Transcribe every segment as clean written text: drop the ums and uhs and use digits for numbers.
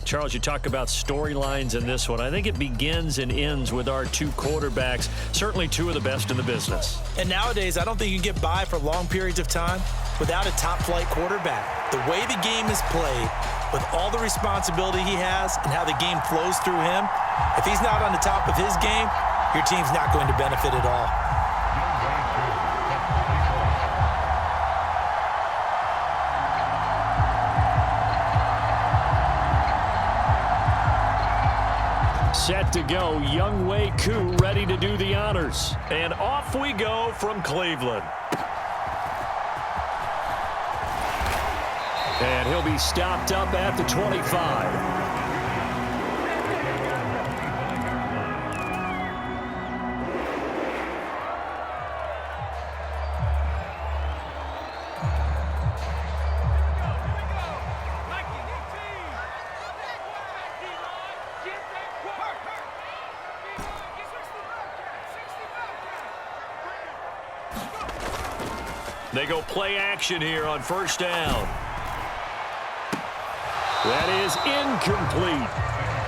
Charles, you talk about storylines in this one. I think it begins and ends with our two quarterbacks, certainly two of the best in the business. And nowadays, I don't think you can get by for long periods of time without a top-flight quarterback. The way the game is played, with all the responsibility he has and how the game flows through him, if he's not on the top of his game, your team's not going to benefit at all. Set to go, Young Wei Koo ready to do the honors. And off we go from Cleveland. And he'll be stopped up at the 25. They go play action here on first down. That is incomplete.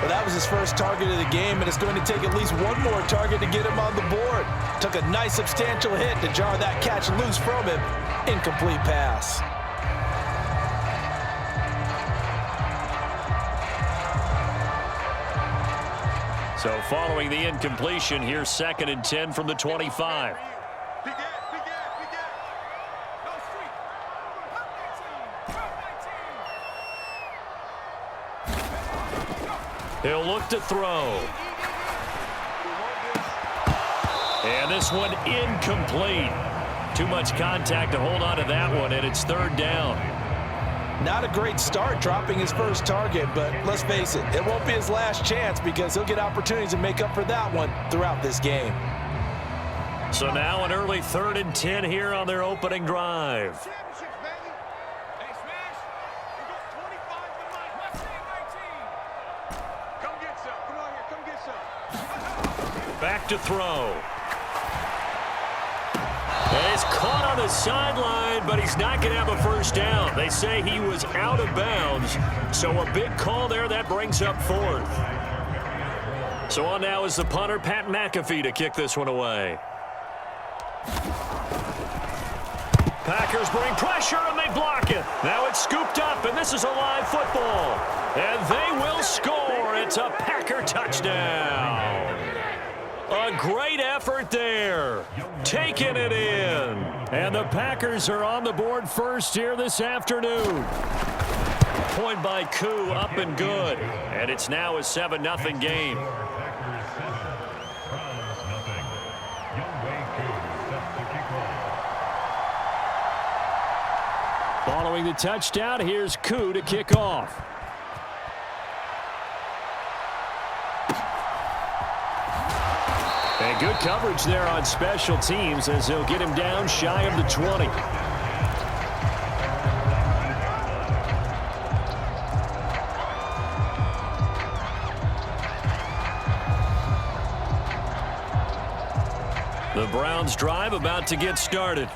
Well, that was his first target of the game, and it's going to take at least one more target to get him on the board. Took a nice substantial hit to jar that catch loose from him. Incomplete pass. So following the incompletion, here's 2nd and 10 from the 25. He'll look to throw. And this one incomplete. Too much contact to hold on to that one, and it's 3rd down. Not a great start dropping his first target, but let's face it, it won't be his last chance because he'll get opportunities to make up for that one throughout this game. So now an early 3rd and 10 here on their opening drive. Back to throw. And he's caught on the sideline, but he's not going to have a first down. They say he was out of bounds, so a big call there. That brings up 4th. So on now is the punter, Pat McAfee, to kick this one away. Packers bring pressure, and they block it. Now it's scooped up, and this is a live football. And they will score. It's a Packer touchdown. A great effort there. Taking it in. And the Packers are on the board first here this afternoon. Point by Koo, up and good. And it's now a 7-0 game. Following the touchdown, here's Koo to kick off. And good coverage there on special teams as they'll get him down shy of the 20. The Browns drive about to get started.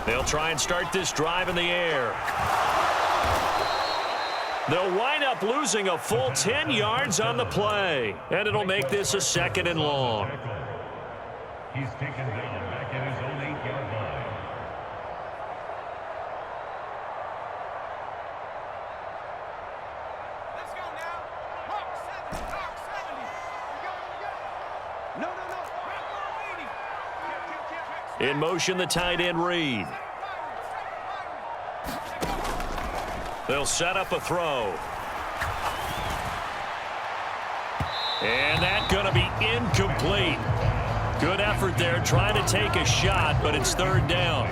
They'll try and start this drive in the air. They'll wind up losing a full 10 yards on the play. And it'll make this a 2nd and long. He's taken down back at his own 8-yard line. Let's go now. Mark 70. Mark 70. No. Mark 80. In motion, the tight end Reed. They'll set up a throw. And that's going to be incomplete. Good effort there, trying to take a shot, but it's 3rd down.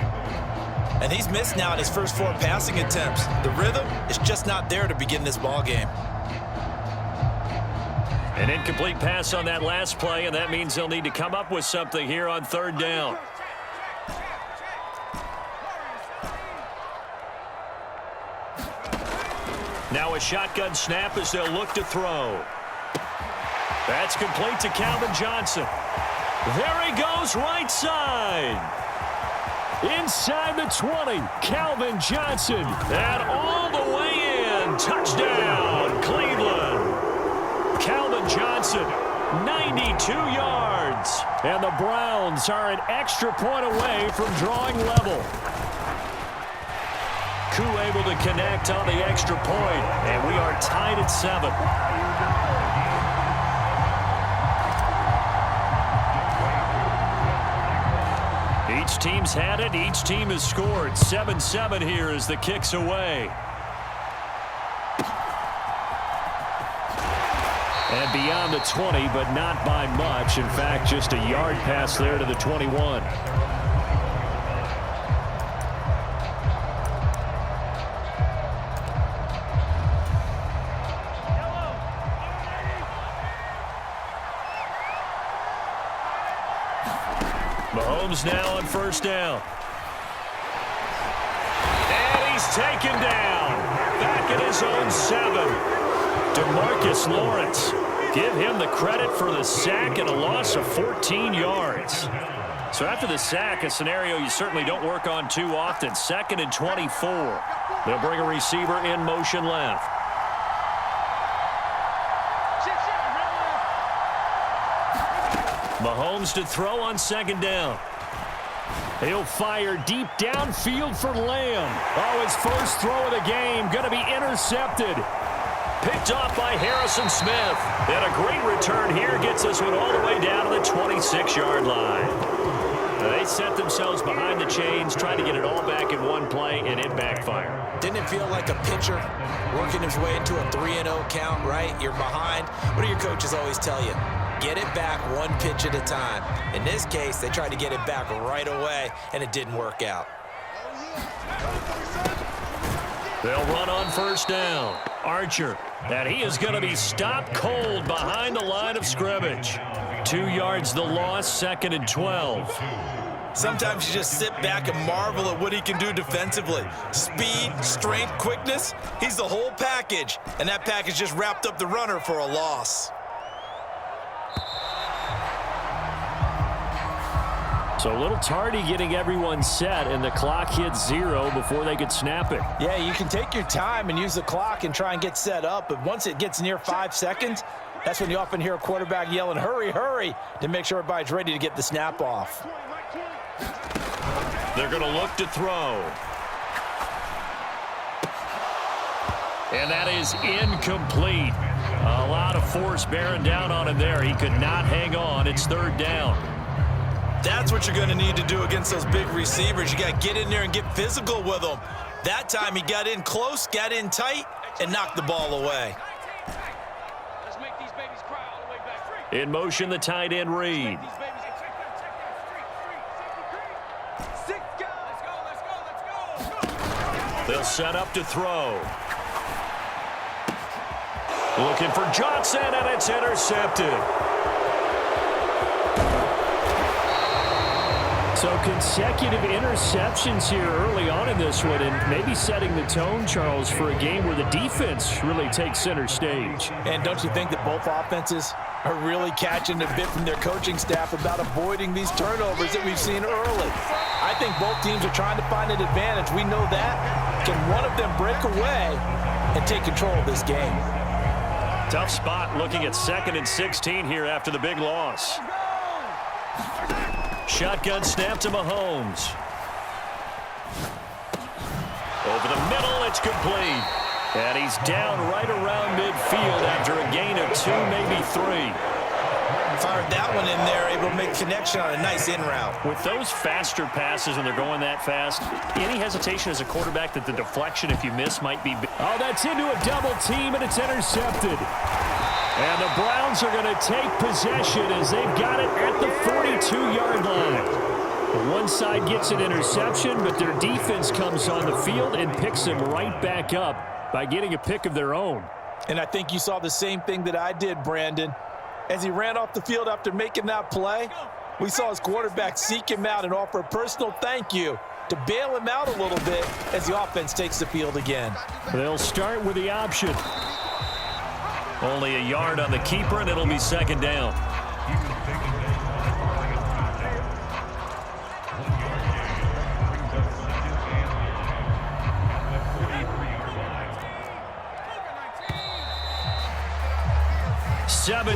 And he's missed now in his first 4 passing attempts. The rhythm is just not there to begin this ball game. An incomplete pass on that last play, and that means they'll need to come up with something here on 3rd down. Now a shotgun snap as they'll look to throw. That's complete to Calvin Johnson. There he goes, right side. Inside the 20, Calvin Johnson. And all the way in. Touchdown, Cleveland. Calvin Johnson, 92 yards. And the Browns are an extra point away from drawing level. Koo able to connect on the extra point, and we are tied at 7. Each team's had it. Each team has scored. 7-7 here as the kick's away. And beyond the 20, but not by much. In fact, just a yard pass there to the 21. Mahomes now on first down. And he's taken down. Back at his own 7. DeMarcus Lawrence. Give him the credit for the sack and a loss of 14 yards. So after the sack, a scenario you certainly don't work on too often. 2nd and 24. They'll bring a receiver in motion left. Mahomes to throw on 2nd down. He'll fire deep downfield for Lamb. Oh, his first throw of the game going to be intercepted. Picked off by Harrison Smith. And a great return here gets this one all the way down to the 26-yard line. They set themselves behind the chains, trying to get it all back in one play, and it backfired. Didn't it feel like a pitcher working his way into a 3-0 count, right? You're behind. What do your coaches always tell you? Get it back one pitch at a time. In this case, they tried to get it back right away, and it didn't work out. They'll run on first down. Archer, and he is going to be stopped cold behind the line of scrimmage. 2 yards the loss, 2nd and 12. Sometimes you just sit back and marvel at what he can do defensively. Speed, strength, quickness, he's the whole package. And that package just wrapped up the runner for a loss. So a little tardy getting everyone set, and the clock hits 0 before they could snap it. Yeah, you can take your time and use the clock and try and get set up, but once it gets near 5 seconds, that's when you often hear a quarterback yelling, hurry, hurry, to make sure everybody's ready to get the snap off. They're going to look to throw. And that is incomplete. A lot of force bearing down on him there. He could not hang on. It's 3rd down. That's what you're going to need to do against those big receivers. You got to get in there and get physical with them. That time he got in close, got in tight, and knocked the ball away. Let's make these babies cry all the way back. In motion, the tight end Reed. They'll set up to throw. Looking for Johnson, and it's intercepted. So consecutive interceptions here early on in this one, and maybe setting the tone, Charles, for a game where the defense really takes center stage. And don't you think that both offenses are really catching a bit from their coaching staff about avoiding these turnovers that we've seen early? I think both teams are trying to find an advantage. We know that. Can one of them break away and take control of this game? Tough spot looking at 2nd and 16 here after the big loss. Shotgun snap to Mahomes. Over the middle, it's complete. And he's down right around midfield after a gain of 2, maybe 3. Fired that one in there, able to make connection on a nice in route. With those faster passes and they're going that fast, any hesitation as a quarterback that the deflection, if you miss, might be big. Oh, that's into a double team, and it's intercepted. And the Browns are going to take possession as they've got it at the 42-yard line. One side gets an interception, but their defense comes on the field and picks them right back up by getting a pick of their own. And I think you saw the same thing that I did, Brandon. As he ran off the field after making that play, we saw his quarterback seek him out and offer a personal thank you to bail him out a little bit as the offense takes the field again. They'll start with the option. Only a yard on the keeper, and it'll be second down.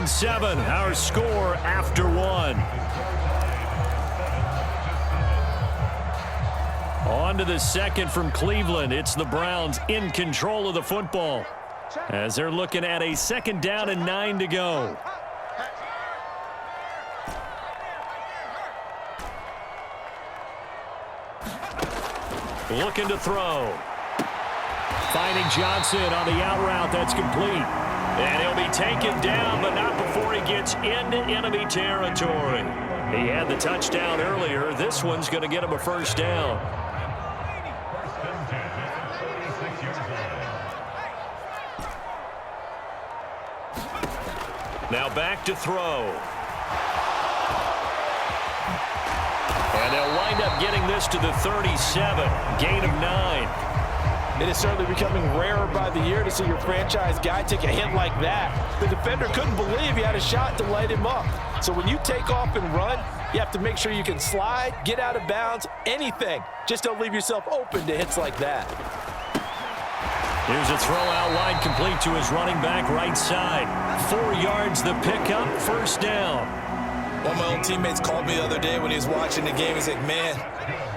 Seven, our score after one. On to the second from Cleveland. It's the Browns in control of the football as they're looking at a second down and 9 to go. Looking to throw. Finding Johnson on the out route. That's complete. And he'll be taken down, but not before he gets into enemy territory. He had the touchdown earlier. This one's going to get him a first down. Now back to throw. And they'll wind up getting this to the 37. Gain of 9. It is certainly becoming rarer by the year to see your franchise guy take a hit like that. The defender couldn't believe he had a shot to light him up. So when you take off and run, you have to make sure you can slide, get out of bounds, anything. Just don't leave yourself open to hits like that. Here's a throw out wide, complete to his running back right side. 4 yards the pickup, first down. One of my old teammates called me the other day when he was watching the game. He's like, man,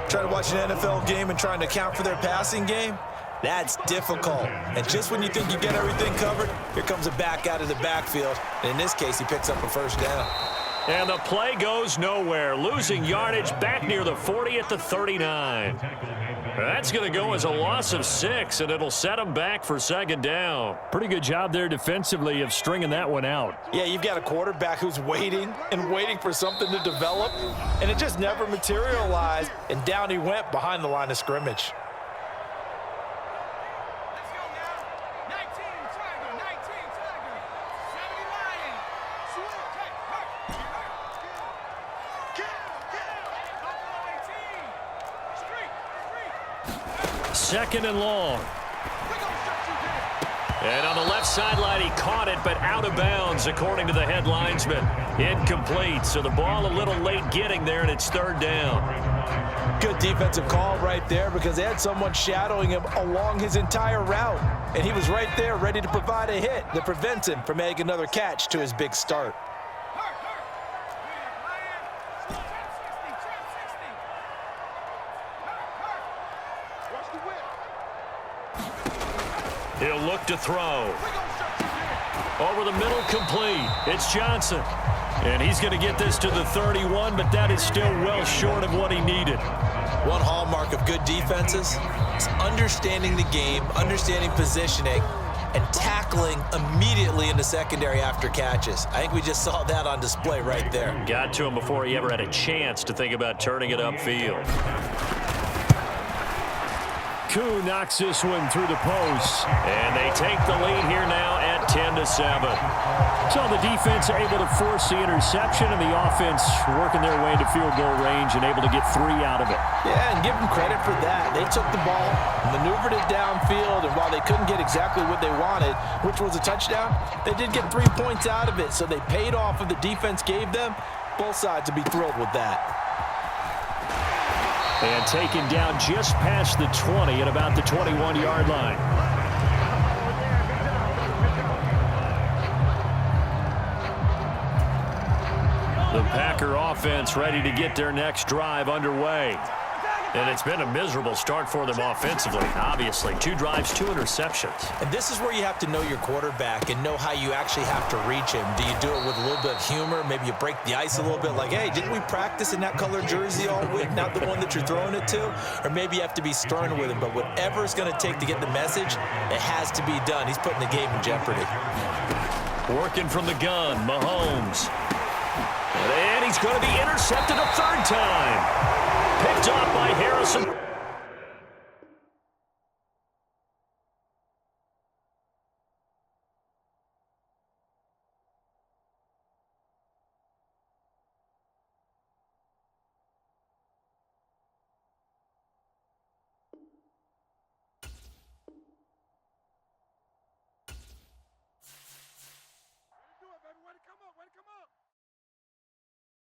trying to watch an NFL game and trying to account for their passing game? That's difficult. And just when you think you get everything covered, here comes a back out of the backfield. And in this case, he picks up a first down. And the play goes nowhere. Losing yardage back near the 40 at the 39. That's going to go as a loss of 6, and it'll set him back for second down. Pretty good job there defensively of stringing that one out. Yeah, you've got a quarterback who's waiting and waiting for something to develop, and it just never materialized, and down he went behind the line of scrimmage. Let's go now. 19 Tiger, 19 Tiger. 70 Lion. Sweet, take, Street. Second and long. And on the left sideline, he caught it, but out of bounds, according to the head linesman. Incomplete, so the ball a little late getting there, and it's third down. Good defensive call right there because they had someone shadowing him along his entire route. And he was right there ready to provide a hit that prevents him from making another catch to his big start. He'll look to throw. Over the middle, complete. It's Johnson. And he's going to get this to the 31, but that is still well short of what he needed. One hallmark of good defenses is understanding the game, understanding positioning, and tackling immediately in the secondary after catches. I think we just saw that on display right there. Got to him before he ever had a chance to think about turning it upfield. Koo knocks this one through the post. And they take the lead here now at 10-7. So the defense able to force the interception, and the offense working their way into field goal range and able to get 3 out of it. Yeah, and give them credit for that. They took the ball, maneuvered it downfield, and while they couldn't get exactly what they wanted, which was a touchdown, they did get 3 points out of it, so they paid off what the defense gave them. Both sides would be thrilled with that. And taken down just past the 20 at about the 21-yard line. The Packer offense ready to get their next drive underway. And it's been a miserable start for them offensively, obviously. 2 drives, 2 interceptions. And this is where you have to know your quarterback and know how you actually have to reach him. Do you do it with a little bit of humor? Maybe you break the ice a little bit like, hey, didn't we practice in that color jersey all week, not the one that you're throwing it to? Or maybe you have to be stern with him. But whatever it's going to take to get the message, it has to be done. He's putting the game in jeopardy. Working from the gun, Mahomes. And he's going to be intercepted a 3rd time. Picked off by Harrison